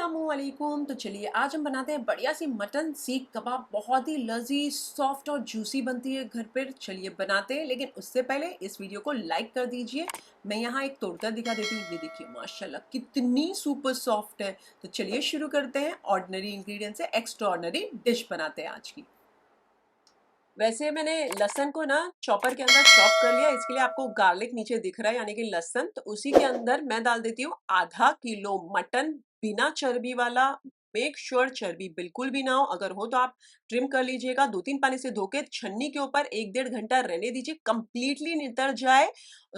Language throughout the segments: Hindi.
अस्सलामुअलैकुम। तो चलिए आज हम बनाते हैं बढ़िया सी मटन सीख कबाब। बहुत ही लजीज सॉफ्ट और जूसी बनती है घर पर। चलिए बनाते हैं, लेकिन उससे पहले इस वीडियो को लाइक कर दीजिए। मैं यहाँ एक तोड़कर दिखा देती हूँ। ये देखिए माशाल्लाह कितनी सुपर सॉफ्ट है। तो चलिए शुरू करते हैं। ऑर्डिनरी इंग्रेडिएंट से एक्स्ट्रा ऑर्डिनरी डिश बनाते हैं आज की। वैसे मैंने लहसन को ना चॉपर के अंदर चॉप कर लिया। इसके लिए आपको गार्लिक नीचे दिख रहा है, यानी कि लहसन। तो उसी के अंदर मैं डाल देती हूँ आधा किलो मटन, बिना चर्बी वाला। मेक श्योर चर्बी बिल्कुल भी ना हो, अगर हो तो आप ट्रिम कर लीजिएगा। 2-3 पानी से धो के छन्नी के ऊपर 1-1.5 घंटा रहने दीजिए, कंप्लीटली नितर जाए।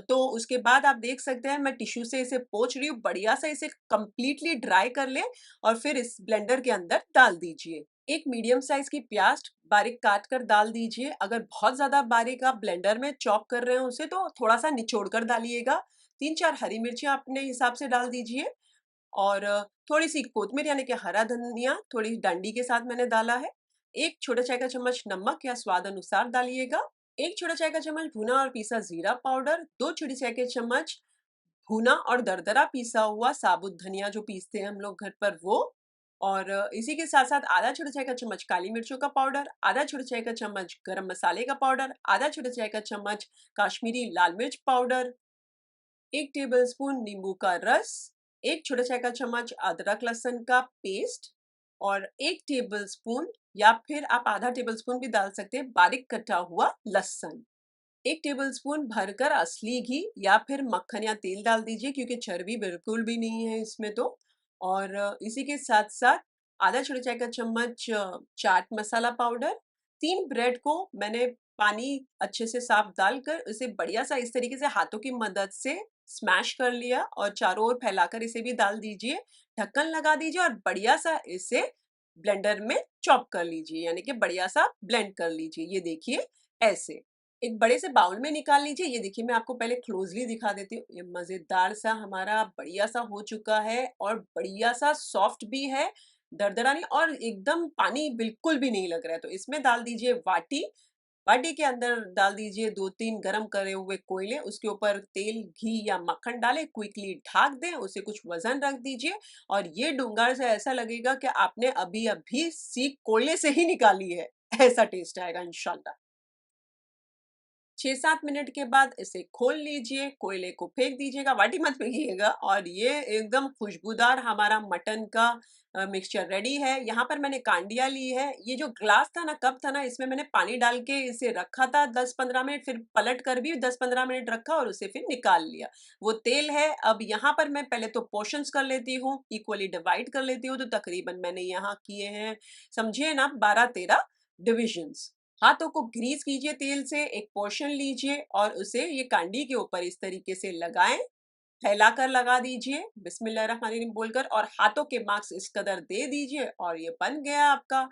तो उसके बाद आप देख सकते हैं मैं टिश्यू से इसे पोंछ रही हूँ। बढ़िया से इसे कंप्लीटली ड्राई कर ले और फिर इस ब्लेंडर के अंदर डाल दीजिए। एक मीडियम साइज की प्याज बारीक काट कर डाल दीजिए। अगर बहुत ज्यादा बारीक आप ब्लेंडर में चॉप कर रहे हो उसे, तो थोड़ा सा निचोड़ कर डालिएगा। 3-4 हरी मिर्ची अपने हिसाब से डाल दीजिए। और थोड़ी सी कोतमीर यानी कि हरा धनिया थोड़ी डंडी के साथ मैंने डाला है। एक छोटा चाय का चम्मच नमक या स्वाद अनुसार डालिएगा। एक छोटा चाय का चम्मच भुना और पीसा जीरा पाउडर। 2 छोटी चाय के चम्मच भुना और दरदरा पीसा हुआ साबुत धनिया जो पीसते हैं हम लोग घर पर, वो। और इसी के साथ साथ आधा छोटा चाय का चम्मच काली मिर्चों का पाउडर, आधा छोटा चाय का चम्मच गरम मसाले का पाउडर, आधा छोटा चाय का चम्मच काश्मीरी लाल मिर्च पाउडर, 1 टेबलस्पून नींबू का रस, एक छोटा चाय का चम्मच अदरक लहसुन का पेस्ट, और 1 टेबलस्पून या फिर आप आधा टेबलस्पून भी डाल सकते हैं बारीक कटा हुआ लहसुन। 1 टेबलस्पून भरकर असली घी या फिर मक्खन या तेल डाल दीजिए, क्योंकि चर्बी बिल्कुल भी नहीं है इसमें तो। और इसी के साथ साथ आधा छोटा चाय का चम्मच चाट मसाला पाउडर। 3 ब्रेड को मैंने पानी अच्छे से साफ डालकर इसे बढ़िया सा इस तरीके से हाथों की मदद से स्मैश कर लिया और चारों ओर फैलाकर इसे भी डाल दीजिए। ढक्कन लगा दीजिए और बढ़िया सा इसे ब्लेंडर में चॉप कर लीजिए, यानी कि बढ़िया सा ब्लेंड कर लीजिए। ये देखिए ऐसे एक बड़े से बाउल में निकाल लीजिए। ये देखिए मैं आपको पहले क्लोजली दिखा देती हूँ। ये मजेदार सा हमारा बढ़िया सा हो चुका है और बढ़िया सा सॉफ्ट भी है, दरदरा नहीं, और एकदम पानी बिल्कुल भी नहीं लग रहा है। तो इसमें डाल दीजिए वाटी। वाटी के अंदर डाल दीजिए 2-3 गरम करे हुए कोयले। उसके ऊपर तेल, घी या मक्खन डालें, क्विकली ढक दें, उसे कुछ वजन रख दीजिए। और ये डूंगर से ऐसा लगेगा कि आपने अभी अभी सीख कोयले से ही निकाली है। ऐसा टेस्ट आएगा इंशाल्लाह। 6-7 मिनट के बाद इसे खोल लीजिए, कोयले को फेंक दीजिएगा, वाटी मत फेंकिएगा। और ये एकदम खुशबूदार हमारा मटन का मिक्सचर रेडी है। यहाँ पर मैंने कांडिया ली है। ये जो ग्लास था ना, कप था ना, इसमें मैंने पानी डाल के इसे रखा था 10-15 मिनट, फिर पलट कर भी 10-15 मिनट रखा और उसे फिर निकाल लिया। वो तेल है। अब यहाँ पर मैं पहले तो पोर्शंस कर लेती हूँ, इक्वली डिवाइड कर लेती हूँ। तो तकरीबन मैंने यहाँ किए हैं, समझिए ना, 12-13 डिविजन्स। हाथों को ग्रीस कीजिए तेल से, एक पोर्शन लीजिए और उसे ये कांडी के ऊपर इस तरीके से लगाएं। फैलाकर लगा दीजिए बिस्मिल्लाहिर्रहमानिर्रहीम बोलकर, और हाथों के मार्क्स इस कदर दे दीजिए और ये बन गया आपका।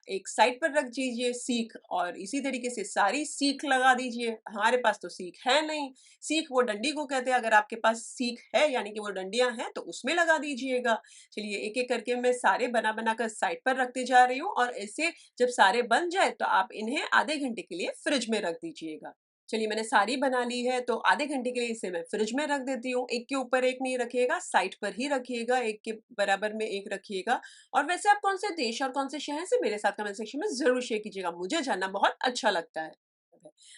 एक साइड पर रख दीजिए सीख, और इसी तरीके से सारी सीख लगा दीजिए। हमारे पास तो सीख है नहीं। सीख वो डंडी को कहते हैं। अगर आपके पास सीख है यानी कि वो डंडियां हैं, तो उसमें लगा दीजिएगा। चलिए एक एक करके मैं सारे बना बना कर साइड पर रखते जा रही हूँ, और ऐसे जब सारे बन जाए तो आप इन्हें आधे घंटे के लिए फ्रिज में रख दीजिएगा। चलिए मैंने सारी बना ली है, तो आधे घंटे के लिए इसे मैं फ्रिज में रख देती हूँ। एक के ऊपर एक नहीं रखिएगा, साइड पर ही रखिएगा, एक के बराबर में एक रखिएगा। और वैसे आप कौन से देश और कौन से शहर से मेरे साथ कमेंट सेक्शन में जरूर शेयर कीजिएगा, मुझे जानना बहुत अच्छा लगता है।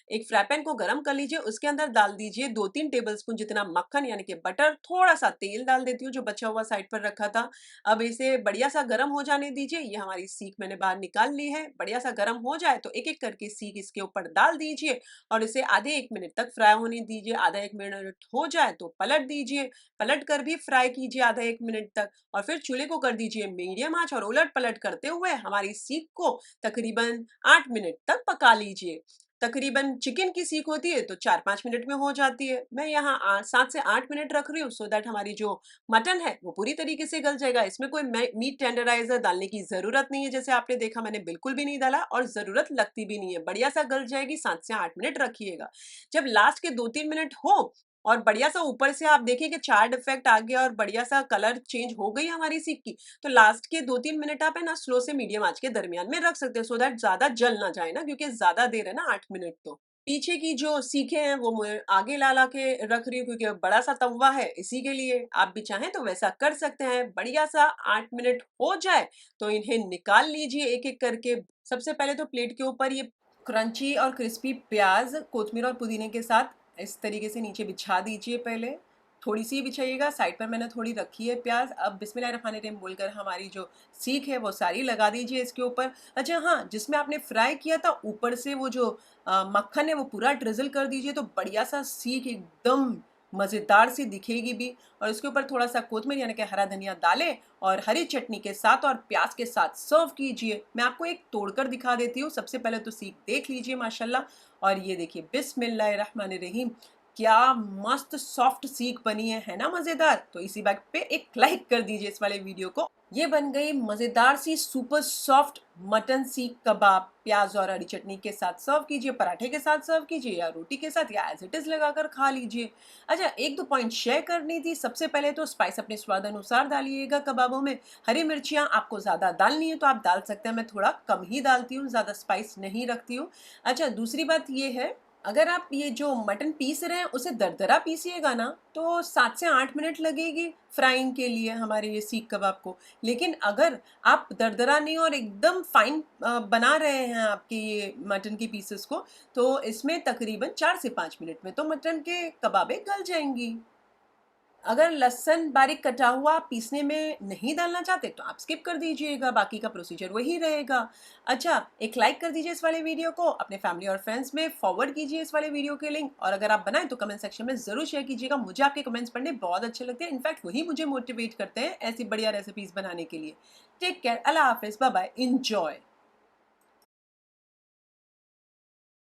एक फ्राई पैन को गरम कर लीजिए, उसके अंदर डाल दीजिए 2-3 टेबलस्पून जितना मक्खन यानी कि बटर, थोड़ा सा तेल डाल देती हूँ जो बचा हुआ साइड पर रखा था। अब इसे बढ़िया सा गरम हो जाने दीजिए। ये हमारी सीख मैंने बाहर निकाल ली है। बढ़िया सा गरम हो जाए तो एक एक करके सीख इसके ऊपर डाल दीजिए और इसे आधे 1 मिनट तक फ्राई होने दीजिए। आधा 1 मिनट हो जाए तो पलट दीजिए, पलट कर भी फ्राई कीजिए आधा 1 मिनट तक, और फिर चूल्हे को कर दीजिए मीडियम आंच और उलट पलट करते हुए हमारी सीख को तकरीबन 8 मिनट तक पका लीजिए। तकरीबन चिकन की सीख होती है तो 4-5 मिनट में हो जाती है। मैं यहाँ 7 से 8 मिनट रख रही हूँ, सो दैट हमारी जो मटन है वो पूरी तरीके से गल जाएगा। इसमें कोई मीट टेंडराइजर डालने की जरूरत नहीं है। जैसे आपने देखा मैंने बिल्कुल भी नहीं डाला और जरूरत लगती भी नहीं है। बढ़िया सा गल जाएगी। 7 से 8 मिनट रखिएगा। जब लास्ट के 2-3 मिनट हो और बढ़िया सा ऊपर से आप देखिए कि चार्ड इफेक्ट आ गया और बढ़िया सा कलर चेंज हो गई हमारी सीख की, तो लास्ट के 2-3 मिनट आप है ना स्लो से मीडियम आंच के दरमियान में रख सकते हैं, सो दैट ज्यादा जल ना जाए ना, क्योंकि ज्यादा देर है ना 8 मिनट तो। पीछे की जो सीखें हैं वो मैं आगे ला के रख रही हूँ क्योंकि बड़ा सा तवा है इसी के लिए। आप भी चाहें तो वैसा कर सकते हैं। बढ़िया सा 8 मिनट हो जाए तो इन्हें निकाल लीजिए एक-एक करके। सबसे पहले तो प्लेट के ऊपर ये क्रंची और क्रिस्पी प्याज, कोतमीर और पुदीने के साथ इस तरीके से नीचे बिछा दीजिए पहले। थोड़ी-सी बिछाइएगा, साइड पर मैंने थोड़ी रखी है प्याज। अब बिस्मिल्लाहिर्रहमानिर्रहीम बोलकर हमारी जो सीख है वो सारी लगा दीजिए इसके ऊपर। अच्छा हाँ, जिसमें आपने फ्राई किया था ऊपर से वो जो मक्खन है वो पूरा ड्रिज़ल कर दीजिए तो बढ़िया सा सीख एकदम मज़ेदार सी दिखेगी भी। और उसके ऊपर थोड़ा-सा कोतमीर यानी कि हरा धनिया डालें और हरी चटनी के साथ और प्याज के साथ सर्व कीजिए। मैं आपको एक तोड़कर दिखा देती हूँ। सबसे पहले तो सीख देख लीजिए माशाल्लाह। और ये देखिए बिस्मिल्लाहिर्रहमानिर्रहीम, क्या मस्त सॉफ्ट सीख बनी है ना मज़ेदार? तो इसी बात पे एक लाइक कर दीजिए इस वाले वीडियो को। ये बन गई मज़ेदार सी सुपर सॉफ्ट मटन सीख कबाब। प्याज और हरी चटनी के साथ सर्व कीजिए, पराठे के साथ सर्व कीजिए या रोटी के साथ या एज इट इज़ लगाकर खा लीजिए। अच्छा, 1-2 पॉइंट शेयर करनी थी। सबसे पहले तो स्पाइस अपने स्वाद अनुसार डालिएगा कबाबों में। हरी मिर्चियाँ आपको ज़्यादा डालनी है तो आप डाल सकते हैं, मैं थोड़ा कम ही डालती हूँ, ज़्यादा स्पाइस नहीं रखती हूँ। अच्छा, दूसरी बात ये है, अगर आप ये जो मटन पीस रहे हैं उसे दरदरा पीसिएगा ना तो 7 से 8 मिनट लगेगी फ्राइंग के लिए हमारे ये सीख कबाब को। लेकिन अगर आप दरदरा नहीं और एकदम फाइन बना रहे हैं आपके ये मटन के पीसेस को, तो इसमें तकरीबन 4 से 5 मिनट में तो मटन के कबाबें गल जाएंगी। अगर लहसुन बारीक कटा हुआ पीसने में नहीं डालना चाहते तो आप स्किप कर दीजिएगा, बाकी का प्रोसीजर वही रहेगा। अच्छा, एक लाइक कर दीजिए इस वाले वीडियो को, अपने फैमिली और फ्रेंड्स में फॉरवर्ड कीजिए इस वाले वीडियो के लिंक, और अगर आप बनाएं तो कमेंट सेक्शन में ज़रूर शेयर कीजिएगा। मुझे आपके कमेंट्स पढ़ने बहुत अच्छे लगते हैं, इनफैक्ट वही मुझे मोटिवेट करते हैं ऐसी बढ़िया रेसिपीज़ बनाने के लिए। टेक केयर, अल्लाह हाफिज़, बाय बाय, एंजॉय।